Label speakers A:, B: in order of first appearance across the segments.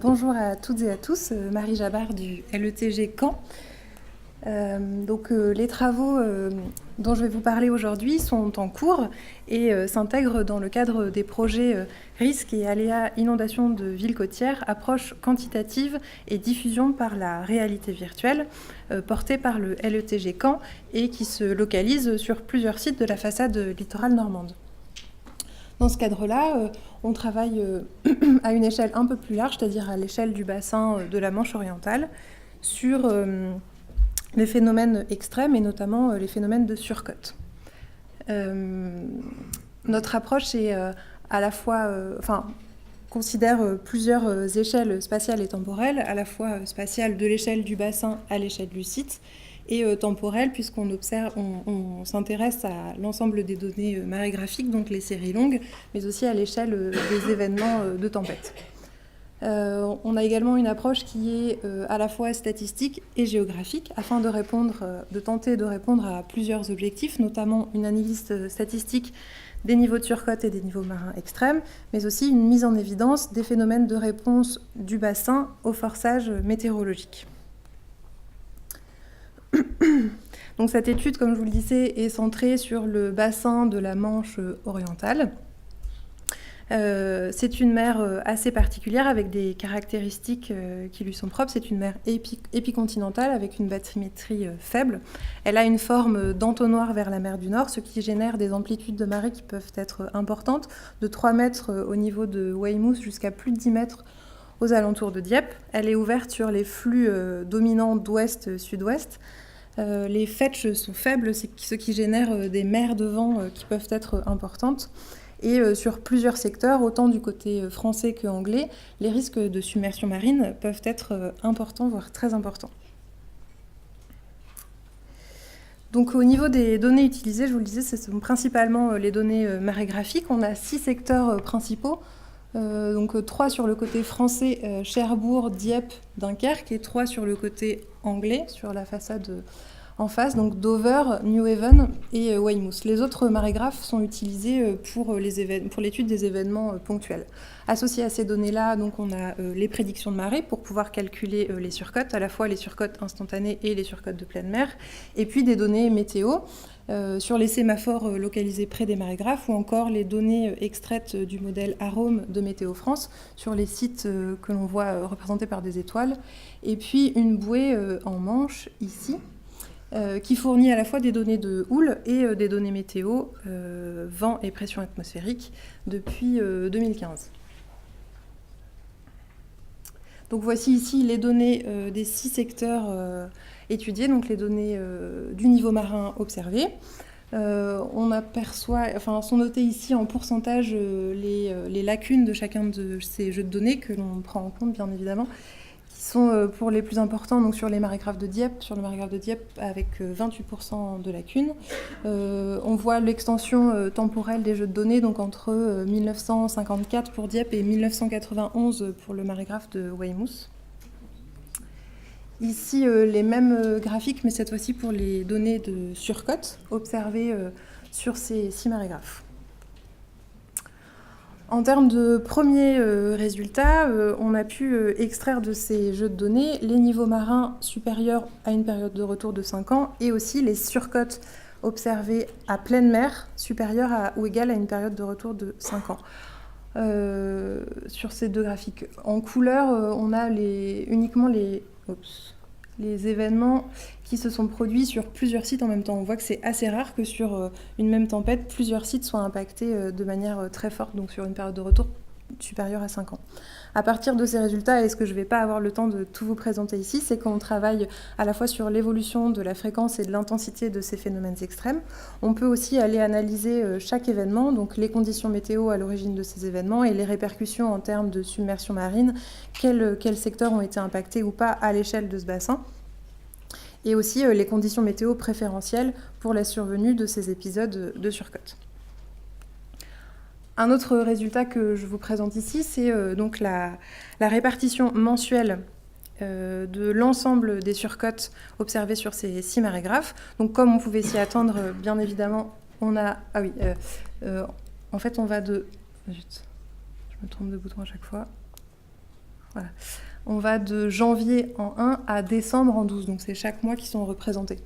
A: Bonjour à toutes et à tous, Marie Jabard du LETG Caen. Les travaux dont je vais vous parler aujourd'hui sont en cours et s'intègrent dans le cadre des projets risques et aléas inondations de villes côtières, approche quantitative et diffusion par la réalité virtuelle, portés par le LETG Caen et qui se localise sur plusieurs sites de la façade littorale normande. Dans ce cadre-là, on travaille à une échelle un peu plus large, c'est-à-dire à l'échelle du bassin de la Manche orientale, sur les phénomènes extrêmes et notamment les phénomènes de surcote. Notre approche est à la fois, considère plusieurs échelles spatiales et temporelles, à la fois spatiale de l'échelle du bassin à l'échelle du site, et temporelle, puisqu'on on s'intéresse à l'ensemble des données marégraphiques, donc les séries longues, mais aussi à l'échelle des événements de tempête. On a également une approche qui est à la fois statistique et géographique, afin de tenter de répondre à plusieurs objectifs, notamment une analyse statistique des niveaux de surcote et des niveaux marins extrêmes, mais aussi une mise en évidence des phénomènes de réponse du bassin au forçage météorologique. Donc cette étude, comme je vous le disais, est centrée sur le bassin de la Manche orientale. C'est une mer assez particulière avec des caractéristiques qui lui sont propres. C'est une mer épicontinentale avec une bathymétrie faible. Elle a une forme d'entonnoir vers la mer du Nord, ce qui génère des amplitudes de marée qui peuvent être importantes, de 3 mètres au niveau de Weymouth jusqu'à plus de 10 mètres aux alentours de Dieppe. Elle est ouverte sur les flux dominants d'ouest-sud-ouest. Les fetches sont faibles, ce qui génère des mers de vent qui peuvent être importantes. Et sur plusieurs secteurs, autant du côté français que anglais, les risques de submersion marine peuvent être importants, voire très importants. Donc au niveau des données utilisées, je vous le disais, ce sont principalement les données marégraphiques. On a 6 secteurs principaux. 3 sur le côté français, Cherbourg, Dieppe, Dunkerque, et 3 sur le côté anglais, sur la façade en face, donc Dover, New Haven et Weymouth. Les autres marégraphes sont utilisés pour l'étude des événements ponctuels. Associés à ces données-là, donc on a les prédictions de marée pour pouvoir calculer les surcotes, à la fois les surcotes instantanées et les surcotes de pleine mer, et puis des données météo, sur les sémaphores localisés près des marégraphes, ou encore les données extraites du modèle AROME de Météo France sur les sites que l'on voit représentés par des étoiles, et puis une bouée en Manche, ici, qui fournit à la fois des données de houle et des données météo, vent et pression atmosphérique, depuis 2015. Donc voici ici les données des 6 secteurs étudiés, donc les données du niveau marin observé. On aperçoit, sont notées ici en pourcentage les lacunes de chacun de ces jeux de données que l'on prend en compte bien évidemment, qui sont pour les plus importants donc sur les marégraphes de Dieppe, avec 28% de lacunes. On voit l'extension temporelle des jeux de données, donc entre 1954 pour Dieppe et 1991 pour le marégraphe de Weymouth. Ici, les mêmes graphiques, mais cette fois-ci pour les données de surcote observées sur ces 6 marégraphes. En termes de premiers résultats, on a pu extraire de ces jeux de données les niveaux marins supérieurs à une période de retour de 5 ans et aussi les surcotes observées à pleine mer supérieures à ou égales à une période de retour de 5 ans. Sur ces 2 graphiques. En couleur, on a uniquement les événements qui se sont produits sur plusieurs sites en même temps. On voit que c'est assez rare que sur une même tempête, plusieurs sites soient impactés de manière très forte, donc sur une période de retour supérieure à 5 ans. À partir de ces résultats, et ce que je ne vais pas avoir le temps de tout vous présenter ici, c'est qu'on travaille à la fois sur l'évolution de la fréquence et de l'intensité de ces phénomènes extrêmes. On peut aussi aller analyser chaque événement, donc les conditions météo à l'origine de ces événements et les répercussions en termes de submersion marine, quels secteurs ont été impactés ou pas à l'échelle de ce bassin, et aussi les conditions météo préférentielles pour la survenue de ces épisodes de surcote. Un autre résultat que je vous présente ici, c'est donc la répartition mensuelle de l'ensemble des surcotes observées sur ces 6 marégraphes. Donc comme on pouvait s'y attendre, bien évidemment, on a... en fait, on va de... Zut, je me trompe de bouton à chaque fois. Voilà. On va de janvier en 1 à décembre en 12, donc c'est chaque mois qui sont représentés.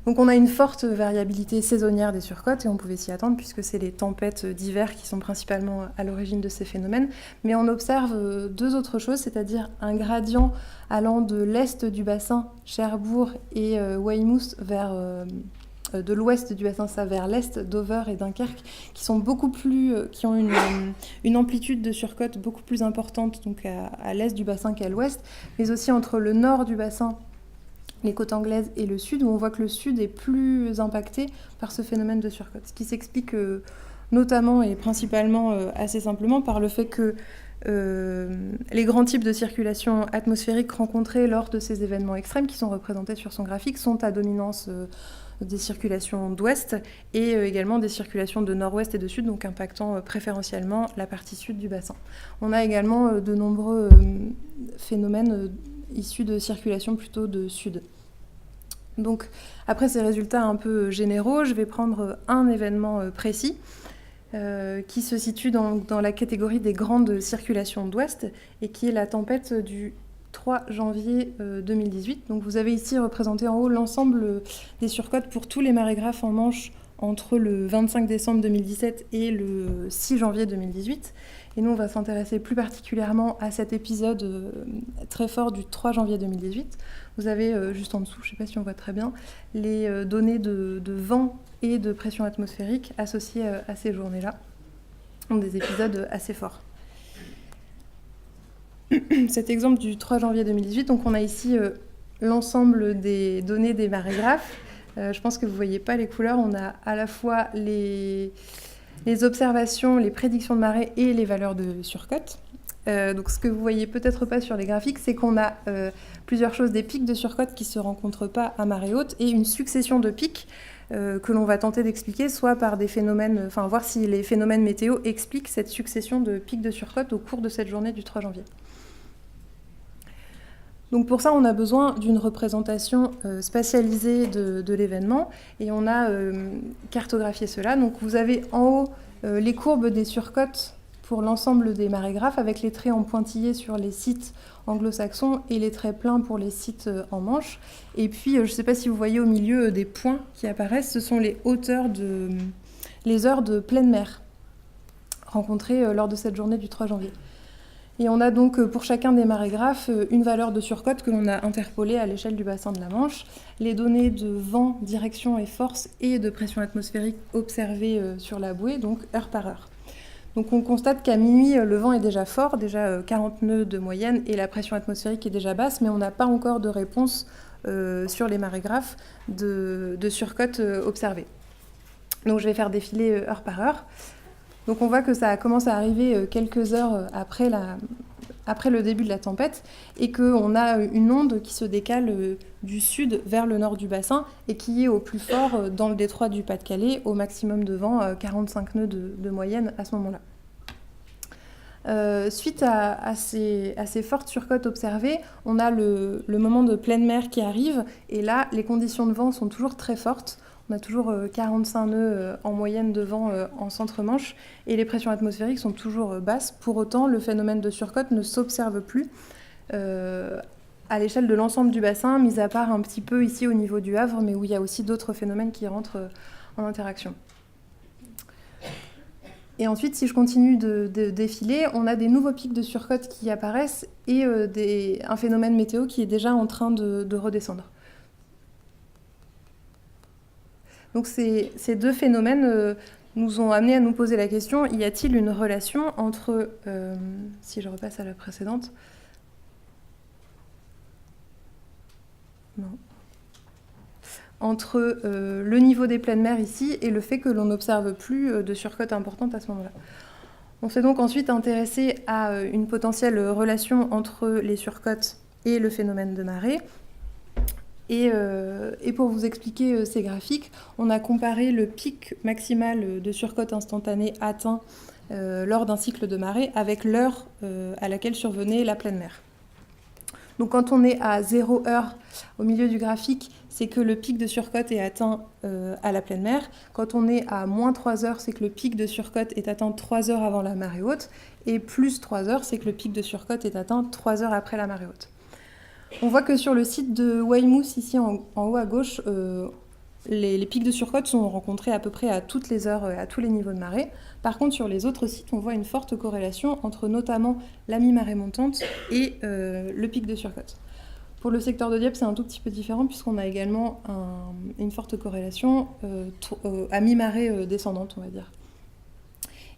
A: Donc on a une forte variabilité saisonnière des surcotes, et on pouvait s'y attendre puisque c'est les tempêtes d'hiver qui sont principalement à l'origine de ces phénomènes. Mais on observe deux autres choses, c'est-à-dire un gradient allant de l'est du bassin, Cherbourg et Weymouth, vers de l'ouest du bassin, ça vers l'est, Dover et Dunkerque, qui sont beaucoup plus, qui ont une amplitude de surcote beaucoup plus importante, donc à l'est du bassin qu'à l'ouest, mais aussi entre le nord du bassin, les côtes anglaises, et le sud, où on voit que le sud est plus impacté par ce phénomène de surcote. Ce qui s'explique notamment et principalement assez simplement par le fait que les grands types de circulation atmosphérique rencontrés lors de ces événements extrêmes, qui sont représentés sur son graphique, sont à dominance des circulations d'ouest et également des circulations de nord-ouest et de sud, donc impactant préférentiellement la partie sud du bassin. On a également de nombreux phénomènes issus de circulation plutôt de sud. Donc, après ces résultats un peu généraux, je vais prendre un événement précis qui se situe dans la catégorie des grandes circulations d'ouest et qui est la tempête du 3 janvier 2018. Donc vous avez ici représenté en haut l'ensemble des surcotes pour tous les marégraphes en Manche entre le 25 décembre 2017 et le 6 janvier 2018. Et nous, on va s'intéresser plus particulièrement à cet épisode très fort du 3 janvier 2018. Vous avez juste en dessous, je ne sais pas si on voit très bien, les données de vent et de pression atmosphérique associées à ces journées-là. Donc des épisodes assez forts. Cet exemple du 3 janvier 2018, donc on a ici l'ensemble des données des marégraphes. Je pense que vous ne voyez pas les couleurs. On a à la fois les observations, les prédictions de marée et les valeurs de surcote. Donc ce que vous ne voyez peut-être pas sur les graphiques, c'est qu'on a plusieurs choses, des pics de surcote qui ne se rencontrent pas à marée haute et une succession de pics que l'on va tenter d'expliquer, soit par des phénomènes, enfin voir si les phénomènes météo expliquent cette succession de pics de surcote au cours de cette journée du 3 janvier. Donc pour ça, on a besoin d'une représentation spatialisée de l'événement et on a cartographié cela. Donc vous avez en haut les courbes des surcotes pour l'ensemble des marégraphes avec les traits en pointillés sur les sites anglo-saxons et les traits pleins pour les sites en Manche. Et puis, je ne sais pas si vous voyez au milieu des points qui apparaissent, ce sont les les heures de pleine mer rencontrées lors de cette journée du 3 janvier. Et on a donc pour chacun des marégraphes une valeur de surcote que l'on a interpolée à l'échelle du bassin de la Manche, les données de vent, direction et force et de pression atmosphérique observées sur la bouée, donc heure par heure. Donc on constate qu'à minuit, le vent est déjà fort, déjà 40 nœuds de moyenne, et la pression atmosphérique est déjà basse, mais on n'a pas encore de réponse sur les marégraphes de surcote observées. Donc je vais faire défiler heure par heure. Donc on voit que ça commence à arriver quelques heures après le début de la tempête et qu'on a une onde qui se décale du sud vers le nord du bassin et qui est au plus fort dans le détroit du Pas-de-Calais, au maximum de vent, 45 nœuds de moyenne à ce moment-là. Suite à ces fortes surcotes observées, on a le moment de pleine mer qui arrive et là les conditions de vent sont toujours très fortes. On a toujours 45 nœuds en moyenne de vent en centre-Manche et les pressions atmosphériques sont toujours basses. Pour autant, le phénomène de surcote ne s'observe plus à l'échelle de l'ensemble du bassin, mis à part un petit peu ici au niveau du Havre, mais où il y a aussi d'autres phénomènes qui rentrent en interaction. Et ensuite, si je continue de défiler, on a des nouveaux pics de surcote qui apparaissent et un phénomène météo qui est déjà en train de redescendre. Donc ces deux phénomènes nous ont amenés à nous poser la question, y a-t-il une relation entre, si je repasse à la précédente, non, entre le niveau des pleines mers ici et le fait que l'on n'observe plus de surcote importante à ce moment-là. On s'est donc ensuite intéressé à une potentielle relation entre les surcotes et le phénomène de marée. Et pour vous expliquer ces graphiques, on a comparé le pic maximal de surcote instantanée atteint lors d'un cycle de marée avec l'heure à laquelle survenait la pleine mer. Donc quand on est à 0 heure au milieu du graphique, c'est que le pic de surcote est atteint à la pleine mer. Quand on est à moins 3 heures, c'est que le pic de surcote est atteint 3 heures avant la marée haute. Et plus 3 heures, c'est que le pic de surcote est atteint 3 heures après la marée haute. On voit que sur le site de Weymouth, ici en haut à gauche, les pics de surcote sont rencontrés à peu près à toutes les heures, à tous les niveaux de marée. Par contre, sur les autres sites, on voit une forte corrélation entre notamment la mi-marée montante et le pic de surcote. Pour le secteur de Dieppe, c'est un tout petit peu différent puisqu'on a également une forte corrélation à mi-marée descendante, on va dire.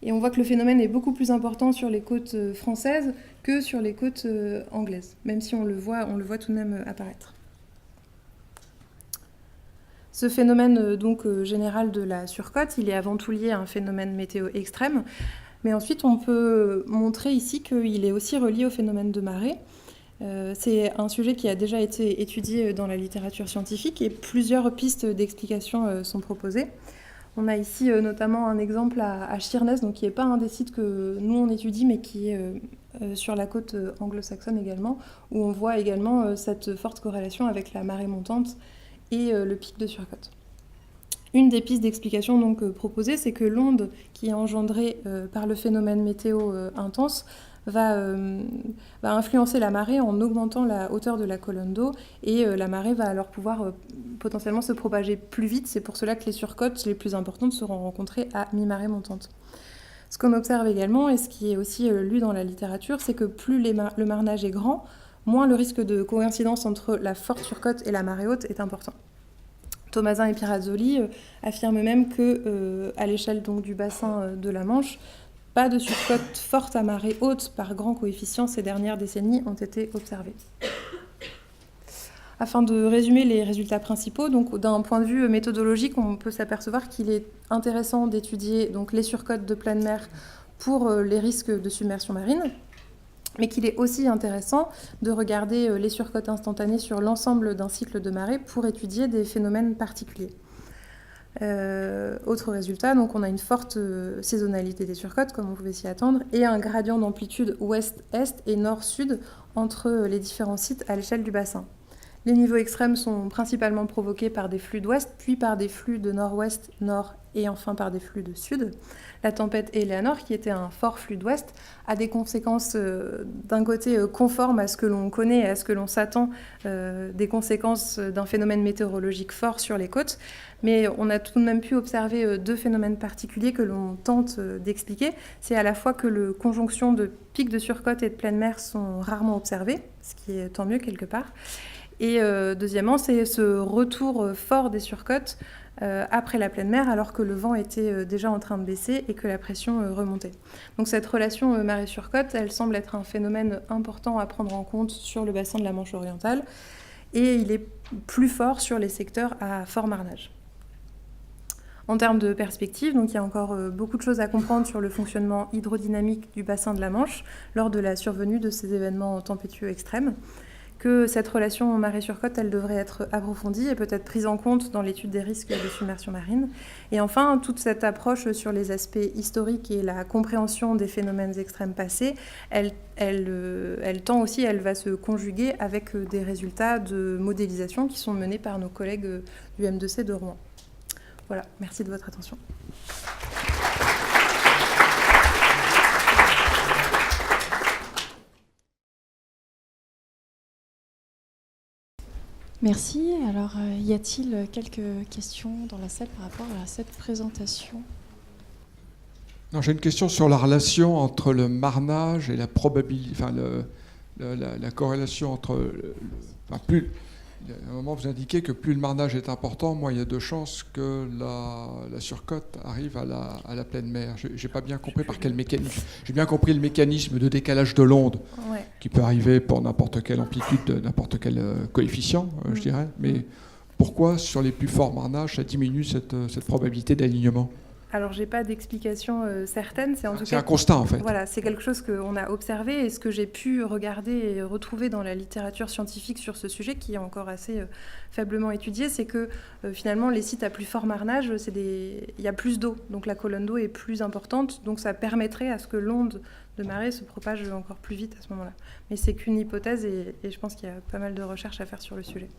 A: Et on voit que le phénomène est beaucoup plus important sur les côtes françaises que sur les côtes anglaises, même si on le voit tout de même apparaître. Ce phénomène général de la surcote, il est avant tout lié à un phénomène météo extrême, mais ensuite on peut montrer ici qu'il est aussi relié au phénomène de marée. C'est un sujet qui a déjà été étudié dans la littérature scientifique et plusieurs pistes d'explication sont proposées. On a ici notamment un exemple à Sheerness, donc qui n'est pas un des sites que nous on étudie, mais qui est sur la côte anglo-saxonne également, où on voit également cette forte corrélation avec la marée montante et le pic de surcote. Une des pistes d'explication donc proposées, c'est que l'onde qui est engendrée par le phénomène météo intense va influencer la marée en augmentant la hauteur de la colonne d'eau et la marée va alors pouvoir potentiellement se propager plus vite. C'est pour cela que les surcotes les plus importantes seront rencontrées à mi-marée montante. Ce qu'on observe également, et ce qui est aussi lu dans la littérature, c'est que plus le marnage est grand, moins le risque de coïncidence entre la forte surcote et la marée haute est important. Thomasin et Pirazzoli affirment même qu'à l'échelle donc, du bassin de la Manche, pas de surcote forte à marée haute par grand coefficient ces dernières décennies ont été observées. Afin de résumer les résultats principaux, donc d'un point de vue méthodologique, on peut s'apercevoir qu'il est intéressant d'étudier donc, les surcotes de pleine mer pour les risques de submersion marine, mais qu'il est aussi intéressant de regarder les surcotes instantanées sur l'ensemble d'un cycle de marée pour étudier des phénomènes particuliers. Autre résultat, donc on a une forte saisonnalité des surcotes, comme on pouvait s'y attendre, et un gradient d'amplitude ouest-est et nord-sud entre les différents sites à l'échelle du bassin. Les niveaux extrêmes sont principalement provoqués par des flux d'ouest, puis par des flux de nord-ouest, nord et enfin par des flux de sud. La tempête Eleanor, qui était un fort flux d'ouest, a des conséquences d'un côté conformes à ce que l'on connaît et à ce que l'on s'attend des conséquences d'un phénomène météorologique fort sur les côtes. Mais on a tout de même pu observer deux phénomènes particuliers que l'on tente d'expliquer. C'est à la fois que les conjonctions de pics de surcote et de pleine mer sont rarement observées, ce qui est tant mieux quelque part. Et deuxièmement, c'est ce retour fort des surcotes après la pleine mer, alors que le vent était déjà en train de baisser et que la pression remontait. Donc cette relation marée-surcote, elle semble être un phénomène important à prendre en compte sur le bassin de la Manche orientale, et il est plus fort sur les secteurs à fort marnage. En termes de perspective, donc il y a encore beaucoup de choses à comprendre sur le fonctionnement hydrodynamique du bassin de la Manche lors de la survenue de ces événements tempétueux extrêmes, que cette relation marée-surcote, elle devrait être approfondie et peut-être prise en compte dans l'étude des risques de submersion marine. Et enfin, toute cette approche sur les aspects historiques et la compréhension des phénomènes extrêmes passés, elle tend aussi, elle va se conjuguer avec des résultats de modélisation qui sont menés par nos collègues du M2C de Rouen. Voilà, merci de votre attention.
B: Merci. Alors, y a-t-il quelques questions dans la salle par rapport à cette présentation ?
C: Non, j'ai une question sur la relation entre le marnage et la probabilité, enfin la corrélation entre, plus. À un moment, vous indiquez que plus le marnage est important, moins il y a de chances que la surcote arrive à la pleine mer. Je n'ai pas bien compris par quel mécanisme. J'ai bien compris le mécanisme de décalage de l'onde qui peut arriver pour n'importe quelle amplitude, n'importe quel coefficient, je dirais. Mais pourquoi, sur les plus forts marnages, ça diminue cette probabilité d'alignement ?
A: Alors, je n'ai pas d'explication certaine.
C: C'est un constat, en fait.
A: Voilà, c'est quelque chose qu'on a observé et ce que j'ai pu regarder et retrouver dans la littérature scientifique sur ce sujet, qui est encore assez faiblement étudié, c'est que finalement, les sites à plus fort marnage, il y a plus d'eau. Donc, la colonne d'eau est plus importante. Donc, ça permettrait à ce que l'onde de marée se propage encore plus vite à ce moment-là. Mais c'est qu'une hypothèse et je pense qu'il y a pas mal de recherches à faire sur le sujet.